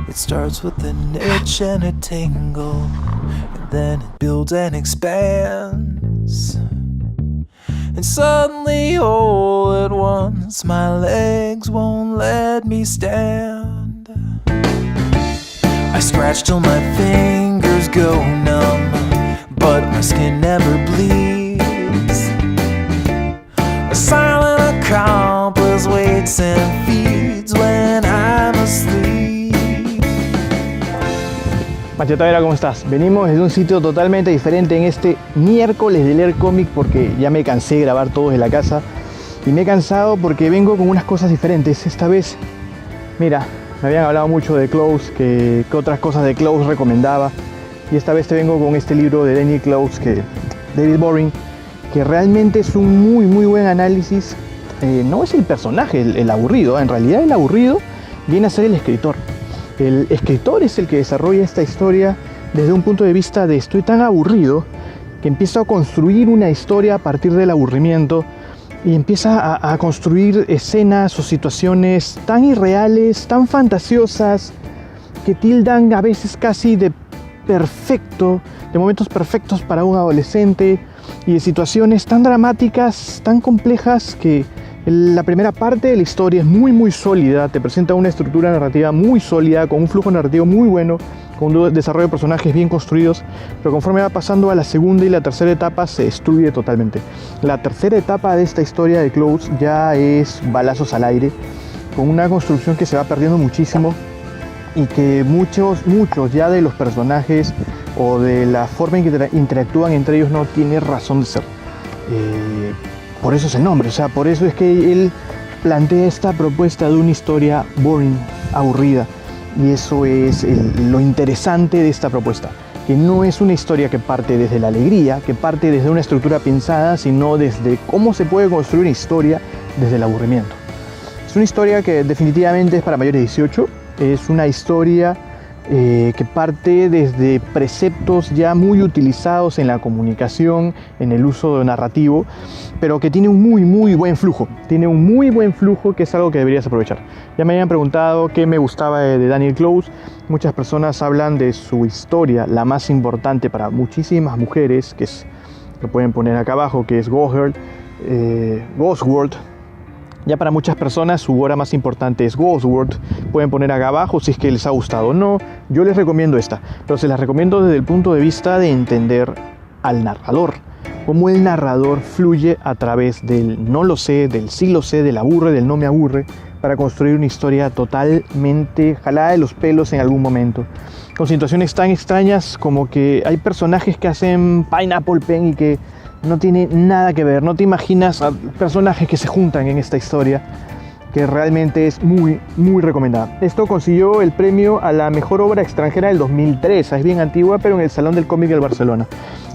It starts with an itch and a tingle, and then it builds and expands. And suddenly, all at once, my legs won't let me stand. I scratch till my fingers go numb, but my skin never bleeds. A silent accomplice waits and feeds when I'm asleep. Machetadera, ¿cómo estás? Venimos desde un sitio totalmente diferente en este miércoles de leer cómic porque ya me cansé de grabar todo desde la casa y me he cansado porque vengo con unas cosas diferentes. Esta vez, mira, me habían hablado mucho de Close, que otras cosas de Close recomendaba, y esta vez te vengo con este libro de Daniel Close, David Boring, que realmente es un muy buen análisis. No es el personaje el aburrido, en realidad el aburrido viene a ser el escritor. El escritor es el que desarrolla esta historia desde un punto de vista de estoy tan aburrido que empiezo a construir una historia a partir del aburrimiento y empieza a construir escenas o situaciones tan irreales, tan fantasiosas, que tildan a veces casi de perfecto, de momentos perfectos para un adolescente, y de situaciones tan dramáticas, tan complejas, que la primera parte de la historia es muy sólida, te presenta una estructura narrativa muy sólida, con un flujo narrativo muy bueno, con un desarrollo de personajes bien construidos, pero conforme va pasando a la segunda y la tercera etapa se destruye totalmente. La tercera etapa de esta historia de Close ya es balazos al aire, con una construcción que se va perdiendo muchísimo y que muchos ya de los personajes o de la forma en que interactúan entre ellos no tiene razón de ser. Por eso es el nombre, o sea, por eso es que él plantea esta propuesta de una historia boring, aburrida. Y eso es lo interesante de esta propuesta, que no es una historia que parte desde la alegría, que parte desde una estructura pensada, sino desde cómo se puede construir una historia desde el aburrimiento. Es una historia que definitivamente es para mayores de 18, es una historia que parte desde preceptos ya muy utilizados en la comunicación, en el uso narrativo, pero que tiene un muy buen flujo. Tiene un muy buen flujo, que es algo que deberías aprovechar. Ya me habían preguntado qué me gustaba de Daniel Close. Muchas personas hablan de su historia, la más importante para muchísimas mujeres, que es, lo pueden poner acá abajo, que es Ghost World. Ya para muchas personas su obra más importante es Ghost World. Pueden poner acá abajo si es que les ha gustado o no. Yo les recomiendo esta, pero se las recomiendo desde el punto de vista de entender al narrador. Cómo el narrador fluye a través del no lo sé, del sí lo sé, del aburre, del no me aburre, para construir una historia totalmente jalada de los pelos en algún momento. Con situaciones tan extrañas como que hay personajes que hacen Pineapple Pen y que no tiene nada que ver, no te imaginas a personajes que se juntan en esta historia, que realmente es muy recomendada. Esto consiguió el premio a la mejor obra extranjera del 2003, es bien antigua, pero en el Salón del Cómic del Barcelona.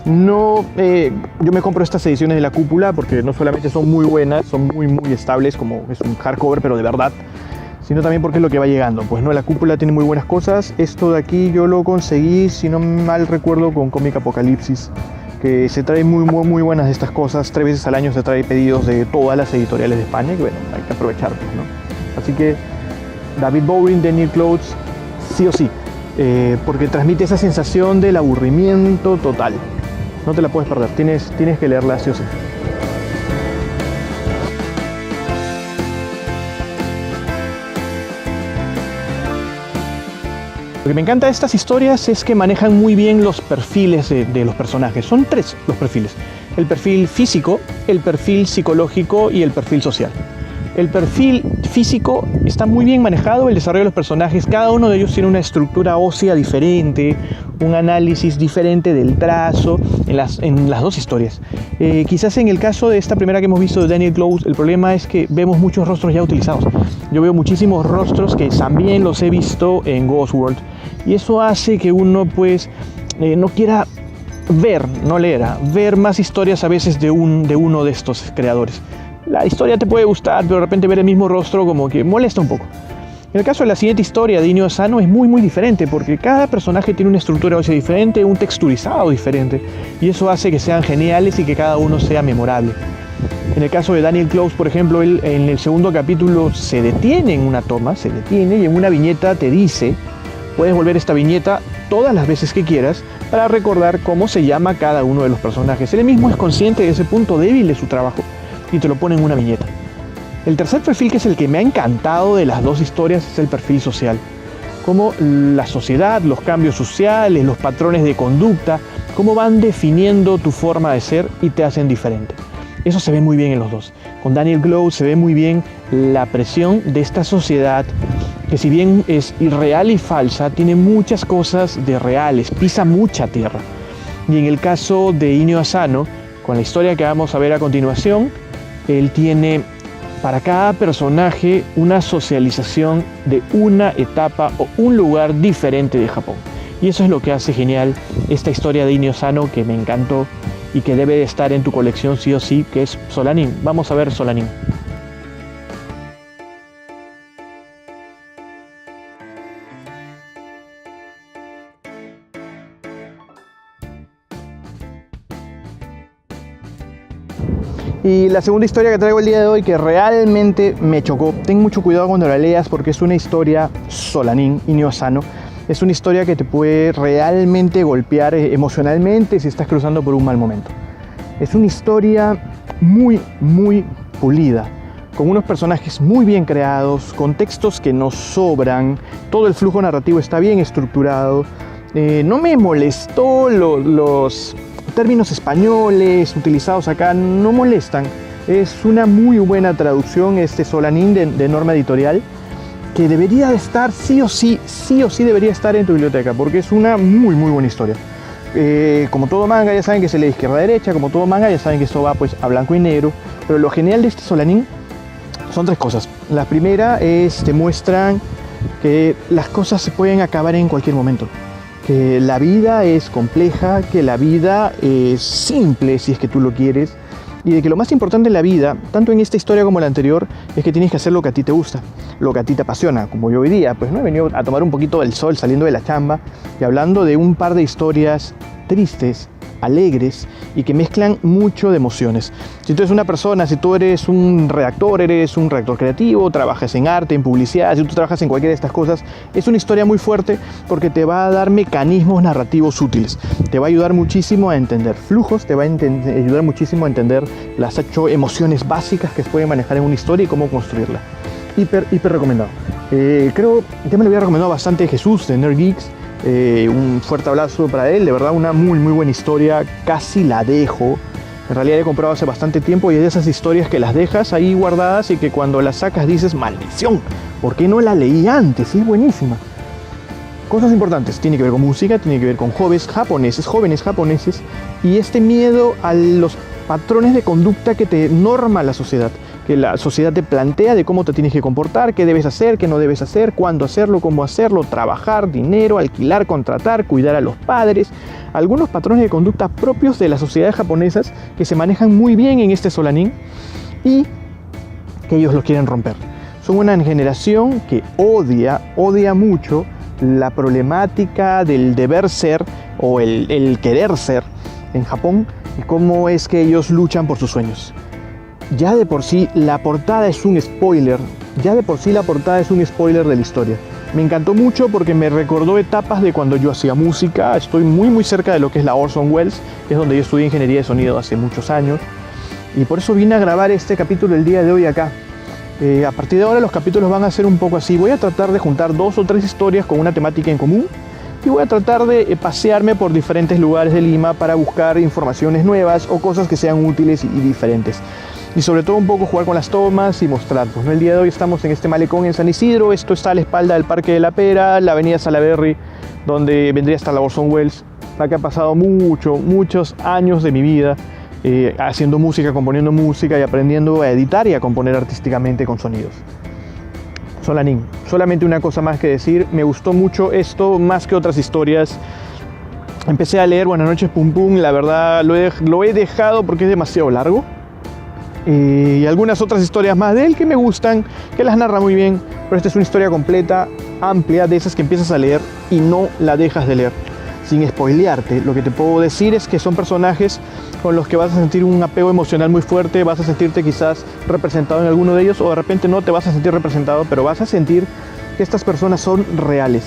Yo me compro estas ediciones de La Cúpula porque no solamente son muy buenas, son muy estables, como es un hardcover, pero de verdad, sino también porque es lo que va llegando. Pues no, La Cúpula tiene muy buenas cosas. Esto de aquí yo lo conseguí, si no mal recuerdo, con Cómic Apocalipsis, que se trae muy buenas de estas cosas. 3 veces al año se trae pedidos de todas las editoriales de España, que bueno, hay que aprovecharlos, ¿no? Así que David Boring, Daniel Close, sí o sí, porque transmite esa sensación del aburrimiento total. No te la puedes perder, tienes que leerla sí o sí. Lo que me encanta de estas historias es que manejan muy bien los perfiles de los personajes. Son 3 los perfiles: el perfil físico, el perfil psicológico y el perfil social. El perfil físico está muy bien manejado, el desarrollo de los personajes, cada uno de ellos tiene una estructura ósea diferente, un análisis diferente del trazo en las dos historias. Quizás en el caso de esta primera que hemos visto de Daniel Close, el problema es que vemos muchos rostros ya utilizados. Yo veo muchísimos rostros que también los he visto en Ghost World, y eso hace que uno pues no quiera ver más historias a veces de uno de estos creadores. La historia te puede gustar, pero de repente ver el mismo rostro como que molesta un poco. En el caso de la siguiente historia de Inio Asano es muy diferente, porque cada personaje tiene una estructura ósea diferente, un texturizado diferente, y eso hace que sean geniales y que cada uno sea memorable. En el caso de Daniel Close, por ejemplo, él en el segundo capítulo se detiene en una toma, y en una viñeta te dice Puedes volver esta viñeta todas las veces que quieras para recordar cómo se llama cada uno de los personajes. Él mismo es consciente de ese punto débil de su trabajo y te lo pone en una viñeta. El tercer perfil, que es el que me ha encantado de las dos historias, es el perfil social. Cómo la sociedad, los cambios sociales, los patrones de conducta, cómo van definiendo tu forma de ser y te hacen diferente. Eso se ve muy bien en los dos. Con Daniel Glow se ve muy bien la presión de esta sociedad que, si bien es irreal y falsa, tiene muchas cosas de reales, pisa mucha tierra. Y en el caso de Inio Asano, con la historia que vamos a ver a continuación, él tiene para cada personaje una socialización de una etapa o un lugar diferente de Japón. Y eso es lo que hace genial esta historia de Inio Asano, que me encantó y que debe de estar en tu colección sí o sí, que es Solanin. Vamos a ver Solanin. Y la segunda historia que traigo el día de hoy, que realmente me chocó, ten mucho cuidado cuando la leas porque es una historia Solanin, Inio Asano. Es una historia que te puede realmente golpear emocionalmente si estás cruzando por un mal momento. Es una historia muy pulida, con unos personajes muy bien creados, con textos que no sobran, todo el flujo narrativo está bien estructurado. No me molestó los términos españoles utilizados acá, no molestan. Es una muy buena traducción este Solanin de Norma Editorial, que debería de estar sí o sí debería estar en tu biblioteca, porque es una muy buena historia. Como todo manga ya saben que se lee de izquierda a derecha, como todo manga ya saben que esto va pues a blanco y negro, pero lo genial de este Solanin son tres cosas. La primera es, te muestran que las cosas se pueden acabar en cualquier momento, que la vida es compleja, que la vida es simple si es que tú lo quieres, y de que lo más importante en la vida, tanto en esta historia como en la anterior, es que tienes que hacer lo que a ti te gusta, lo que a ti te apasiona. Como yo hoy día, pues no he venido a tomar un poquito del sol saliendo de la chamba y hablando de un par de historias tristes, alegres y que mezclan mucho de emociones. Si tú eres una persona, si tú eres un redactor creativo, trabajas en arte, en publicidad, si tú trabajas en cualquiera de estas cosas, es una historia muy fuerte porque te va a dar mecanismos narrativos útiles, te va a ayudar muchísimo a entender flujos, te va a ayudar muchísimo a entender las 8 emociones básicas que se pueden manejar en una historia y cómo construirla. Hiper recomendado. Creo que me lo había recomendado bastante Jesús de Nerd Geeks. Un fuerte abrazo para él, de verdad una muy buena historia, casi la dejo. En realidad he comprado hace bastante tiempo y es de esas historias que las dejas ahí guardadas y que cuando las sacas dices, maldición, ¿por qué no la leí antes? Es buenísima. Cosas importantes, tiene que ver con música, tiene que ver con jóvenes japoneses y este miedo a los patrones de conducta que te norma la sociedad, que la sociedad te plantea de cómo te tienes que comportar, qué debes hacer, qué no debes hacer, cuándo hacerlo, cómo hacerlo, trabajar, dinero, alquilar, contratar, cuidar a los padres. Algunos patrones de conducta propios de las sociedades japonesas que se manejan muy bien en este Solanin y que ellos los quieren romper. Son una generación que odia mucho la problemática del deber ser o el querer ser en Japón y cómo es que ellos luchan por sus sueños. Ya de por sí la portada es un spoiler, de la historia. Me encantó mucho porque me recordó etapas de cuando yo hacía música. Estoy muy cerca de lo que es la Orson Welles, que es donde yo estudié ingeniería de sonido hace muchos años. Y por eso vine a grabar este capítulo el día de hoy acá. A partir de ahora los capítulos van a ser un poco así. Voy a tratar de juntar 2 o 3 historias con una temática en común. Y voy a tratar de pasearme por diferentes lugares de Lima para buscar informaciones nuevas o cosas que sean útiles y diferentes. Y sobre todo un poco jugar con las tomas y mostrarlos, ¿no? El día de hoy estamos en este malecón en San Isidro. Esto está a la espalda del Parque de la Pera, la avenida Salaberry, donde vendría hasta la Orson Welles. Acá he pasado muchos años de mi vida haciendo música, componiendo música y aprendiendo a editar y a componer artísticamente con sonidos. Solanin, solamente una cosa más que decir, me gustó mucho esto más que otras historias. Empecé a leer Buenas noches Pum Pum, la verdad lo he dejado porque es demasiado largo. Y algunas otras historias más de él que me gustan, que las narra muy bien, pero esta es una historia completa, amplia, de esas que empiezas a leer y no la dejas de leer. Sin spoilearte, lo que te puedo decir es que son personajes con los que vas a sentir un apego emocional muy fuerte, vas a sentirte quizás representado en alguno de ellos, o de repente no te vas a sentir representado, pero vas a sentir que estas personas son reales.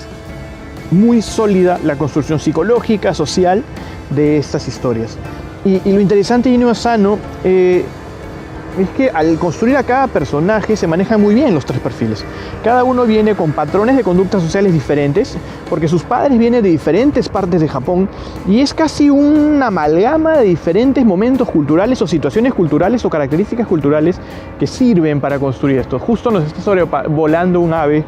muy sólida la construcción psicológica, social de estas historias. Y lo interesante de Inio Asano es que al construir a cada personaje se manejan muy bien los tres perfiles. Cada uno viene con patrones de conductas sociales diferentes, porque sus padres vienen de diferentes partes de Japón, y es casi una amalgama de diferentes momentos culturales o situaciones culturales o características culturales que sirven para construir esto. Justo nos está sobrevolando un ave.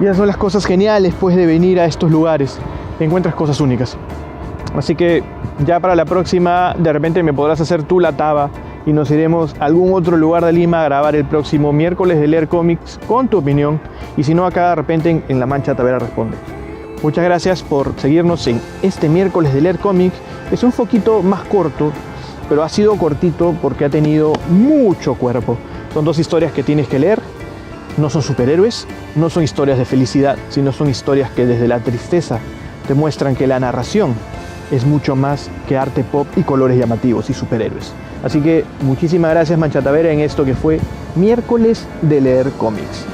Y esas son las cosas geniales pues de venir a estos lugares. Encuentras cosas únicas. Así que ya para la próxima de repente me podrás hacer tú la taba y nos iremos a algún otro lugar de Lima a grabar el próximo miércoles de leer cómics con tu opinión, y si no acá de repente en La Mancha Tavera Responde. Muchas gracias por seguirnos en este miércoles de leer cómics. Es un poquito más corto, pero ha sido cortito porque ha tenido mucho cuerpo. Son dos historias que tienes que leer. No son superhéroes, no son historias de felicidad, sino son historias que desde la tristeza te muestran que la narración es mucho más que arte pop y colores llamativos y superhéroes. Así que muchísimas gracias Mancha Tavera en esto que fue miércoles de leer cómics.